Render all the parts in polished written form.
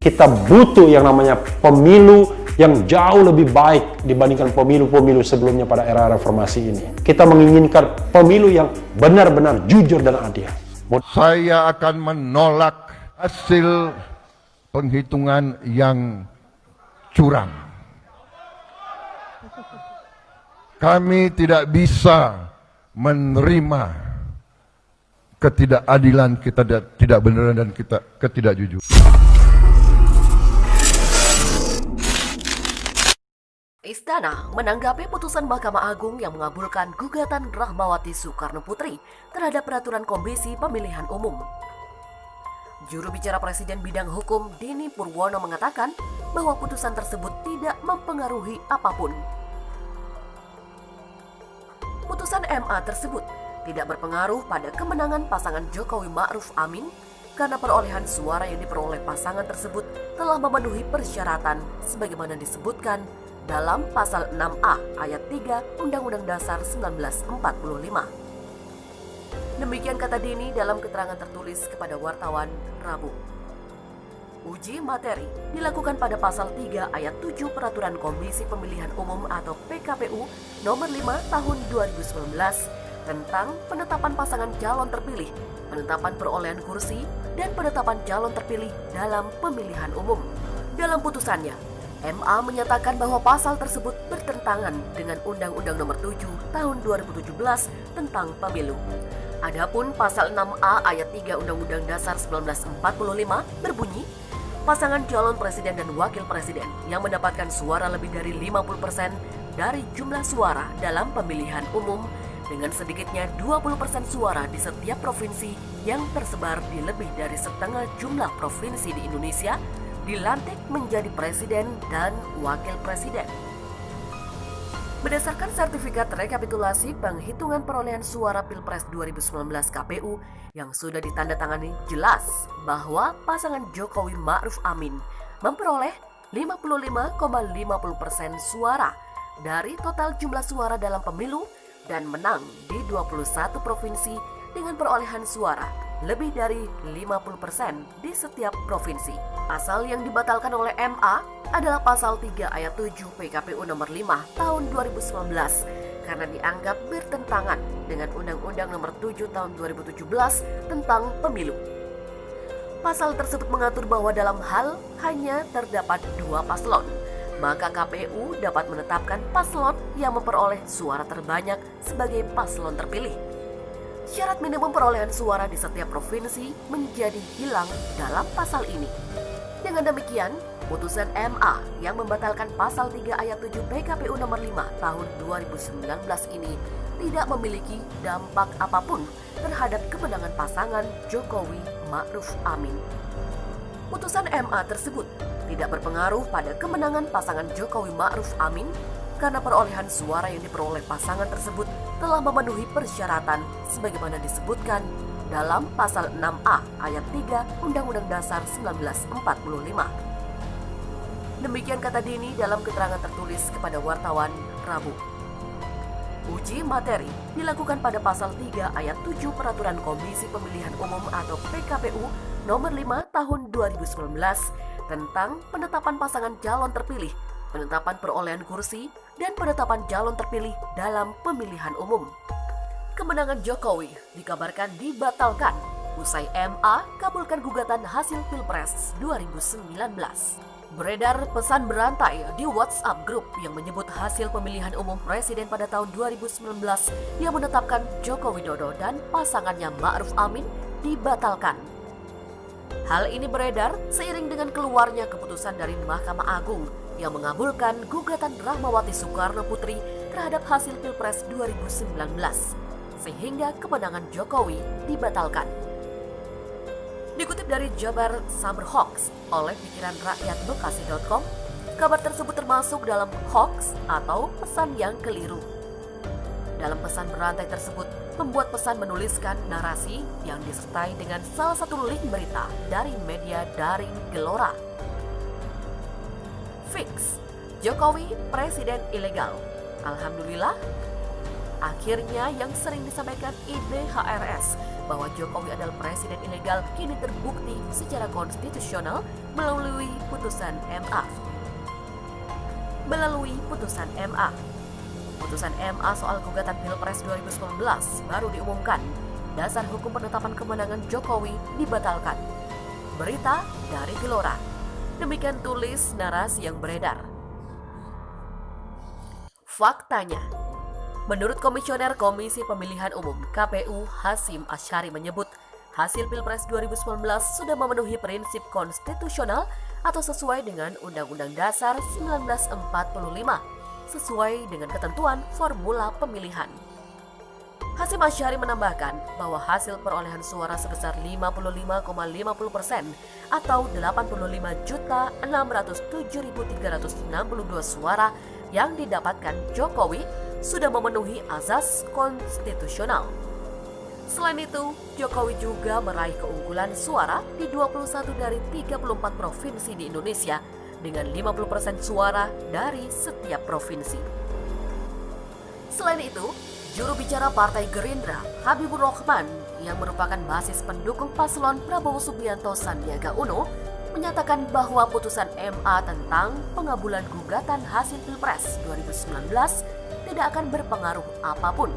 Kita butuh yang namanya pemilu yang jauh lebih baik dibandingkan pemilu-pemilu sebelumnya pada era reformasi ini. Kita menginginkan pemilu yang benar-benar jujur dan adil. Saya akan menolak hasil penghitungan yang curang. Kami tidak bisa menerima ketidakadilan, ketidakbenaran dan ketidakjujuran. Istana menanggapi putusan Mahkamah Agung yang mengabulkan gugatan Rahmawati Soekarno Putri terhadap peraturan Komisi Pemilihan Umum. Juru bicara Presiden bidang hukum Dini Purwono mengatakan bahwa putusan tersebut tidak mempengaruhi apapun. Putusan MA tersebut tidak berpengaruh pada kemenangan pasangan Jokowi Ma'ruf Amin karena perolehan suara yang diperoleh pasangan tersebut telah memenuhi persyaratan sebagaimana disebutkan dalam pasal 6A ayat 3 Undang-Undang Dasar 1945. Demikian kata Dini dalam keterangan tertulis kepada wartawan Rabu. Uji materi dilakukan pada pasal 3 ayat 7 Peraturan Komisi Pemilihan Umum atau PKPU nomor 5 tahun 2019 tentang penetapan pasangan calon terpilih, penetapan perolehan kursi, dan penetapan calon terpilih dalam pemilihan umum. Dalam putusannya, MA menyatakan bahwa pasal tersebut bertentangan dengan Undang-Undang Nomor 7 Tahun 2017 tentang Pemilu. Adapun pasal 6A ayat 3 Undang-Undang Dasar 1945 berbunyi, pasangan calon presiden dan wakil presiden yang mendapatkan suara lebih dari 50% dari jumlah suara dalam pemilihan umum dengan sedikitnya 20% suara di setiap provinsi yang tersebar di lebih dari setengah jumlah provinsi di Indonesia dilantik menjadi presiden dan wakil presiden. Berdasarkan sertifikat rekapitulasi penghitungan perolehan suara Pilpres 2019 KPU yang sudah ditandatangani, jelas bahwa pasangan Jokowi Ma'ruf Amin memperoleh 55,50% suara dari total jumlah suara dalam pemilu dan menang di 21 provinsi dengan perolehan suara lebih dari 50% di setiap provinsi. Pasal yang dibatalkan oleh MA adalah pasal 3 ayat 7 PKPU nomor 5 tahun 2019 karena dianggap bertentangan dengan Undang-Undang Nomor 7 tahun 2017 tentang pemilu. Pasal tersebut mengatur bahwa dalam hal hanya terdapat 2 paslon, maka KPU dapat menetapkan paslon yang memperoleh suara terbanyak sebagai paslon terpilih. Syarat minimum perolehan suara di setiap provinsi menjadi hilang dalam pasal ini. Dengan demikian, putusan MA yang membatalkan pasal 3 ayat 7 PKPU nomor 5 tahun 2019 ini tidak memiliki dampak apapun terhadap kemenangan pasangan Jokowi Ma'ruf Amin. Putusan MA tersebut tidak berpengaruh pada kemenangan pasangan Jokowi Ma'ruf Amin karena perolehan suara yang diperoleh pasangan tersebut telah memenuhi persyaratan sebagaimana disebutkan dalam pasal 6A ayat 3 Undang-Undang Dasar 1945. Demikian kata Dini dalam keterangan tertulis kepada wartawan Rabu. Uji materi dilakukan pada pasal 3 ayat 7 Peraturan Komisi Pemilihan Umum atau PKPU nomor 5 tahun 2019 tentang penetapan pasangan calon terpilih, penetapan perolehan kursi, dan penetapan calon terpilih dalam pemilihan umum. Kemenangan Jokowi dikabarkan dibatalkan usai MA kabulkan gugatan hasil Pilpres 2019. Beredar pesan berantai di WhatsApp grup yang menyebut hasil pemilihan umum presiden pada tahun 2019 yang menetapkan Joko Widodo dan pasangannya Ma'ruf Amin dibatalkan. Hal ini beredar seiring dengan keluarnya keputusan dari Mahkamah Agung yang mengabulkan gugatan Rahmawati Soekarno Putri terhadap hasil Pilpres 2019, sehingga kemenangan Jokowi dibatalkan. Dikutip dari Jabar Saber Hoax oleh pikiranrakyatbekasi.com, kabar tersebut termasuk dalam hoax atau pesan yang keliru. Dalam pesan berantai tersebut, pembuat pesan menuliskan narasi yang disertai dengan salah satu link berita dari media daring Gelora. Fix, Jokowi presiden ilegal. Alhamdulillah, akhirnya yang sering disampaikan IDHRS bahwa Jokowi adalah presiden ilegal kini terbukti secara konstitusional melalui putusan MA. Putusan MA soal gugatan Pilpres 2019 baru diumumkan. Dasar hukum penetapan kemenangan Jokowi dibatalkan. Berita dari Gelora. Demikian tulis narasi yang beredar. Faktanya, menurut Komisioner Komisi Pemilihan Umum KPU Hasyim Asyari menyebut, hasil Pilpres 2019 sudah memenuhi prinsip konstitusional atau sesuai dengan Undang-Undang Dasar 1945, sesuai dengan ketentuan formula pemilihan. Hasyim Asyari menambahkan bahwa hasil perolehan suara sebesar 55,50% atau 85.607.362 suara yang didapatkan Jokowi sudah memenuhi azas konstitusional. Selain itu, Jokowi juga meraih keunggulan suara di 21 dari 34 provinsi di Indonesia dengan 50% suara dari setiap provinsi. Selain itu, juru bicara Partai Gerindra, Habibur Rahman, yang merupakan basis pendukung paslon Prabowo Subianto Sandiaga Uno, menyatakan bahwa putusan MA tentang pengabulan gugatan hasil Pilpres 2019 tidak akan berpengaruh apapun.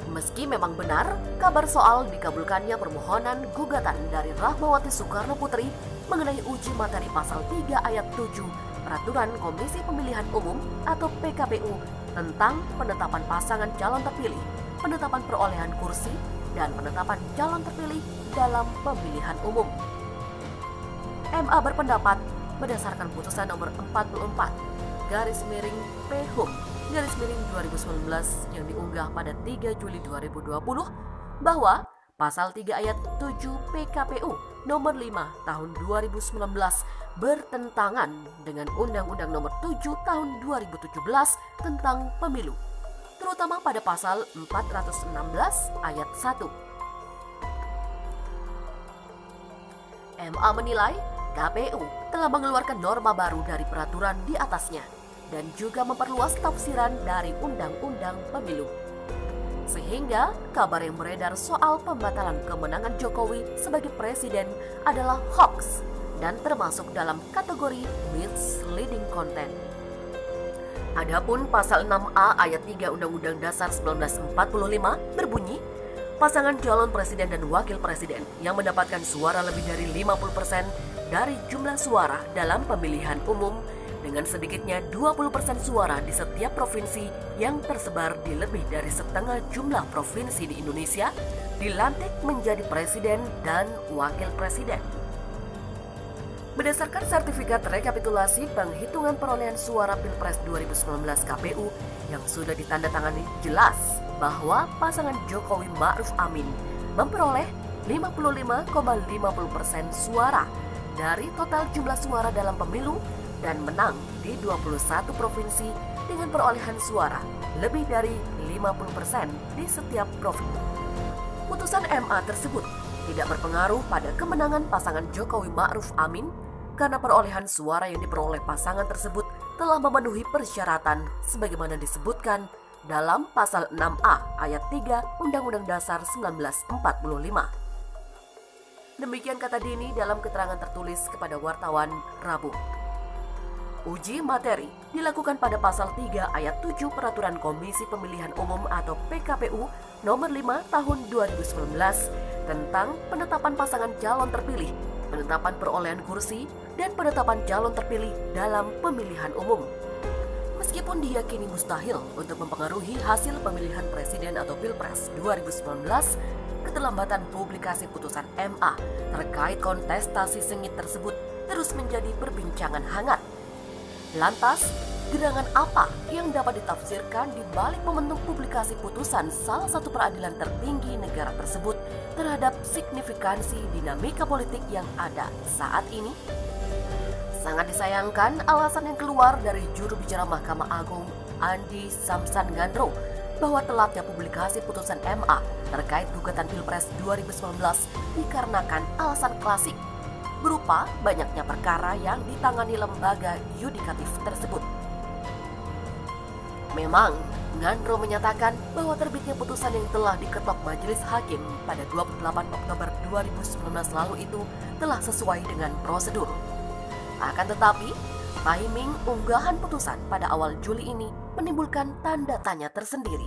Meski memang benar kabar soal dikabulkannya permohonan gugatan dari Rahmawati Soekarno Putri mengenai uji materi pasal 3 ayat 7 Peraturan Komisi Pemilihan Umum atau PKPU tentang penetapan pasangan calon terpilih, penetapan perolehan kursi, dan penetapan calon terpilih dalam pemilihan umum. MA berpendapat berdasarkan putusan nomor 44/PHUM/2019 yang diunggah pada 3 Juli 2020 bahwa pasal 3 ayat 7 PKPU nomor 5 tahun 2019 bertentangan dengan Undang-Undang nomor 7 tahun 2017 tentang pemilu, terutama pada pasal 416 ayat 1. MA menilai KPU telah mengeluarkan norma baru dari peraturan di atasnya dan juga memperluas tafsiran dari Undang-Undang Pemilu. Sehingga kabar yang beredar soal pembatalan kemenangan Jokowi sebagai presiden adalah hoax dan termasuk dalam kategori misleading content. Adapun pasal 6A ayat 3 Undang-Undang Dasar 1945 berbunyi, pasangan calon presiden dan wakil presiden yang mendapatkan suara lebih dari 50% dari jumlah suara dalam pemilihan umum dengan sedikitnya 20% suara di setiap provinsi yang tersebar di lebih dari setengah jumlah provinsi di Indonesia dilantik menjadi presiden dan wakil presiden. Berdasarkan sertifikat rekapitulasi penghitungan perolehan suara Pilpres 2019 KPU yang sudah ditandatangani, jelas bahwa pasangan Jokowi Ma'ruf Amin memperoleh 55,50% suara dari total jumlah suara dalam pemilu dan menang di 21 provinsi dengan perolehan suara lebih dari 50% di setiap provinsi. Putusan MA tersebut tidak berpengaruh pada kemenangan pasangan Jokowi Ma'ruf Amin karena perolehan suara yang diperoleh pasangan tersebut telah memenuhi persyaratan sebagaimana disebutkan dalam pasal 6A ayat 3 Undang-Undang Dasar 1945. Demikian kata Dini dalam keterangan tertulis kepada wartawan Rabu. Uji materi dilakukan pada pasal 3 ayat 7 Peraturan Komisi Pemilihan Umum atau PKPU nomor 5 tahun 2019 tentang penetapan pasangan calon terpilih, penetapan perolehan kursi, dan penetapan calon terpilih dalam pemilihan umum. Meskipun diyakini mustahil untuk mempengaruhi hasil pemilihan presiden atau Pilpres 2019, keterlambatan publikasi putusan MA terkait kontestasi sengit tersebut terus menjadi perbincangan hangat. Lantas, gerangan apa yang dapat ditafsirkan di balik momentum publikasi putusan salah satu peradilan tertinggi negara tersebut terhadap signifikansi dinamika politik yang ada saat ini? Sangat disayangkan alasan yang keluar dari juru bicara Mahkamah Agung Andi Samsan Gandro bahwa telatnya publikasi putusan MA terkait gugatan Pilpres 2019 dikarenakan alasan klasik berupa banyaknya perkara yang ditangani lembaga yudikatif tersebut. Memang, Ngandro menyatakan bahwa terbitnya putusan yang telah diketok Majelis Hakim pada 28 Oktober 2019 lalu itu telah sesuai dengan prosedur. Akan tetapi, timing unggahan putusan pada awal Juli ini menimbulkan tanda tanya tersendiri.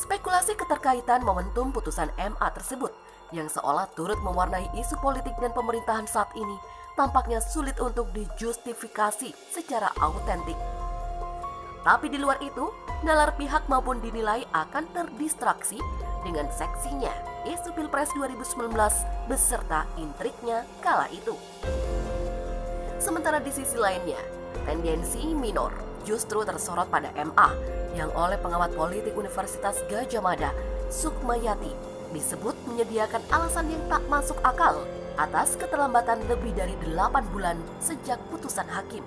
Spekulasi keterkaitan momentum putusan MA tersebut yang seolah turut mewarnai isu politik dan pemerintahan saat ini tampaknya sulit untuk dijustifikasi secara autentik. Tapi di luar itu, nalar pihak maupun dinilai akan terdistraksi dengan seksinya isu Pilpres 2019 beserta intriknya kala itu. Sementara di sisi lainnya, tendensi minor justru tersorot pada MA yang oleh pengamat politik Universitas Gadjah Mada, Sukmayati, disebut menyediakan alasan yang tak masuk akal atas keterlambatan lebih dari 8 bulan sejak putusan hakim.